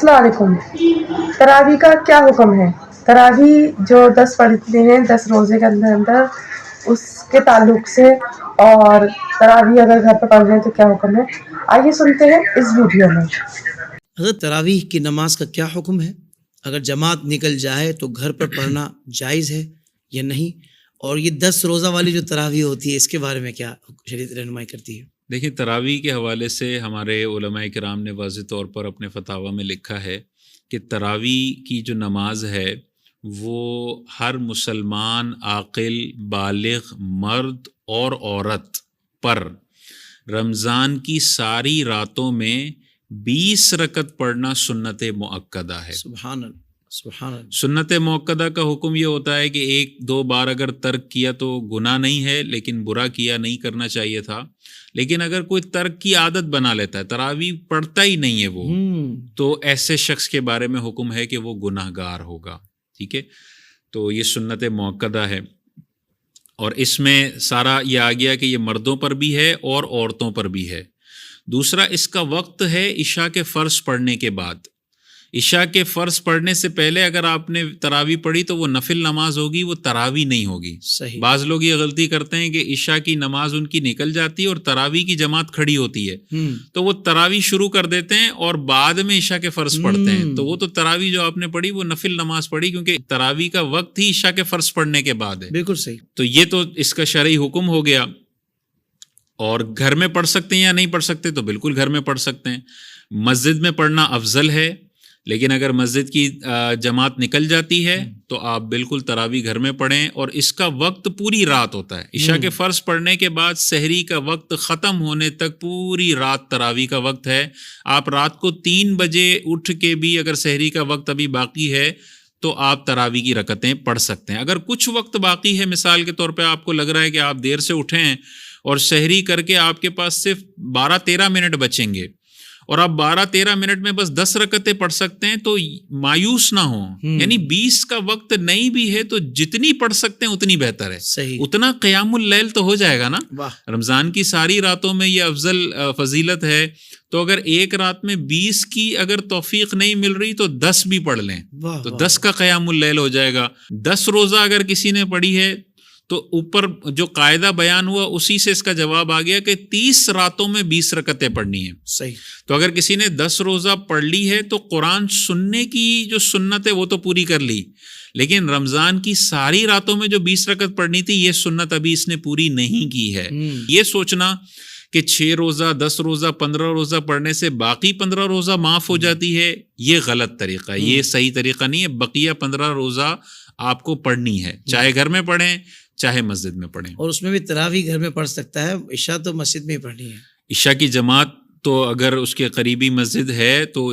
السلام علیکم. تراویح کا کیا حکم ہے؟ تراویح جو 10 پڑھتے ہیں 10 روزے کے اندر اس کے تعلق سے، اور تراویح اگر گھر پہ پڑھ رہے ہیں تو کیا حکم ہے، آئیے سنتے ہیں اس ویڈیو میں. حضرت تراویح کی نماز کا کیا حکم ہے؟ اگر جماعت نکل جائے تو گھر پر پڑھنا جائز ہے یا نہیں؟ اور یہ 10 روزہ والی جو تراویح ہوتی ہے اس کے بارے میں کیا شریعت رہنمائی کرتی ہے؟ دیکھیں، تراویح کے حوالے سے ہمارے علماء کرام نے واضح طور پر اپنے فتاویٰ میں لکھا ہے کہ تراویح کی جو نماز ہے وہ ہر مسلمان عاقل بالغ مرد اور عورت پر رمضان کی ساری راتوں میں 20 رکعت پڑھنا سنت مؤکدہ ہے. سبحان اللہ، سبحان اللہ. سنت مؤکدہ کا حکم یہ ہوتا ہے کہ 1-2 بار اگر ترک کیا تو گناہ نہیں ہے، لیکن برا کیا نہیں کرنا چاہیے تھا. لیکن اگر کوئی ترک کی عادت بنا لیتا ہے، تراویح پڑھتا ہی نہیں ہے وہ، تو ایسے شخص کے بارے میں حکم ہے کہ وہ گناہ گار ہوگا. ٹھیک ہے، تو یہ سنت مؤکدہ ہے، اور اس میں سارا یہ آ گیا کہ یہ مردوں پر بھی ہے اور عورتوں پر بھی ہے. دوسرا اس کا وقت ہے عشاء کے فرض پڑھنے کے بعد. عشاء کے فرض پڑھنے سے پہلے اگر آپ نے تراویح پڑھی تو وہ نفل نماز ہوگی، وہ تراویح نہیں ہوگی. صحیح. بعض لوگ یہ غلطی کرتے ہیں کہ عشاء کی نماز ان کی نکل جاتی ہے اور تراویح کی جماعت کھڑی ہوتی ہے، تو وہ تراویح شروع کر دیتے ہیں اور بعد میں عشاء کے فرض پڑھتے ہیں. تو وہ تو تراویح جو آپ نے پڑھی وہ نفل نماز پڑھی، کیونکہ تراویح کا وقت ہی عشاء کے فرض پڑھنے کے بعد ہے. بالکل صحیح. تو یہ تو اس کا شرعی حکم ہو گیا. اور گھر میں پڑھ سکتے ہیں یا نہیں پڑھ سکتے؟ تو بالکل گھر میں پڑھ سکتے ہیں. مسجد میں پڑھنا افضل ہے، لیکن اگر مسجد کی جماعت نکل جاتی ہے تو آپ بالکل تراویح گھر میں پڑھیں. اور اس کا وقت پوری رات ہوتا ہے. عشاء کے فرض پڑھنے کے بعد سحری کا وقت ختم ہونے تک پوری رات تراویح کا وقت ہے. آپ رات کو 3 بجے اٹھ کے بھی اگر سحری کا وقت ابھی باقی ہے تو آپ تراویح کی رکعتیں پڑھ سکتے ہیں. اگر کچھ وقت باقی ہے، مثال کے طور پہ آپ کو لگ رہا ہے کہ آپ دیر سے اٹھے ہیں اور سحری کر کے آپ کے پاس صرف 12-13 منٹ بچیں گے اور آپ 12-13 منٹ میں بس 10 رکعتیں پڑھ سکتے ہیں، تو مایوس نہ ہوں. یعنی 20 کا وقت نہیں بھی ہے تو جتنی پڑھ سکتے ہیں اتنی بہتر ہے. صحیح. اتنا قیام اللیل تو ہو جائے گا نا. واہ. رمضان کی ساری راتوں میں یہ افضل فضیلت ہے. تو اگر ایک رات میں 20 کی اگر توفیق نہیں مل رہی تو 10 بھی پڑھ لیں. واہ. تو 10 کا قیام اللیل ہو جائے گا. 10 روزہ اگر کسی نے پڑھی ہے تو اوپر جو قاعدہ بیان ہوا اسی سے اس کا جواب آ گیا کہ 30 راتوں میں 20 رکعتیں پڑھنی ہیں. صحیح. تو اگر کسی نے 10 روزہ پڑھ لی ہے تو قرآن سننے کی جو سنت ہے وہ تو پوری کر لی، لیکن رمضان کی ساری راتوں میں جو 20 رکعت پڑھنی تھی یہ سنت ابھی اس نے پوری نہیں کی ہے. یہ سوچنا کہ 6 روزہ 10 روزہ 15 روزہ پڑھنے سے باقی 15 روزہ معاف ہو جاتی ہے، یہ غلط طریقہ ہے. یہ صحیح طریقہ نہیں ہے. بقیہ 15 روزہ آپ کو پڑھنی ہے، چاہے گھر میں پڑھیں چاہے مسجد میں پڑھیں. اور اس میں بھی تراویح گھر میں پڑھ سکتا ہے، عشاء تو مسجد میں ہی پڑھنی ہے. عشاء کی جماعت تو اگر اس کے قریبی مسجد ہے تو